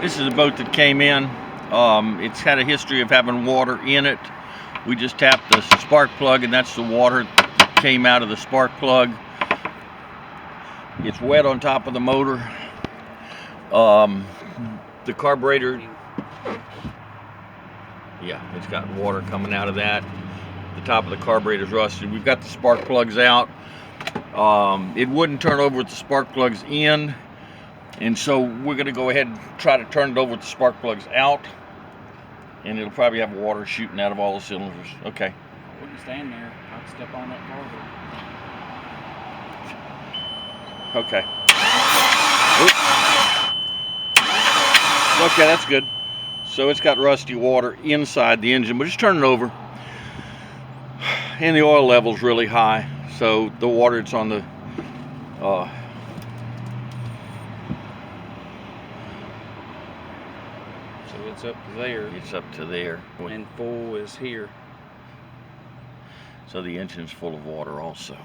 This is a boat that came in. It's had a history of having water in it. We just tapped the spark plug, and that's the water that came out of the spark plug. It's wet on top of the motor. The carburetor, yeah, it's got water coming out of that. The top of the carburetor's rusted. We've got the spark plugs out. It wouldn't turn over with the spark plugs in, and so we're going to go ahead and try to turn it over with the spark plugs out, and it'll probably have water shooting out of all the cylinders. Okay. We can stand there. I can step on that carburetor. Okay. Oops. Okay, that's good. So it's got rusty water inside the engine, but just turn it over. And the oil level's really high, so the water that's on the So it's up to there. It's up to there. And full is here. So the engine's full of water also.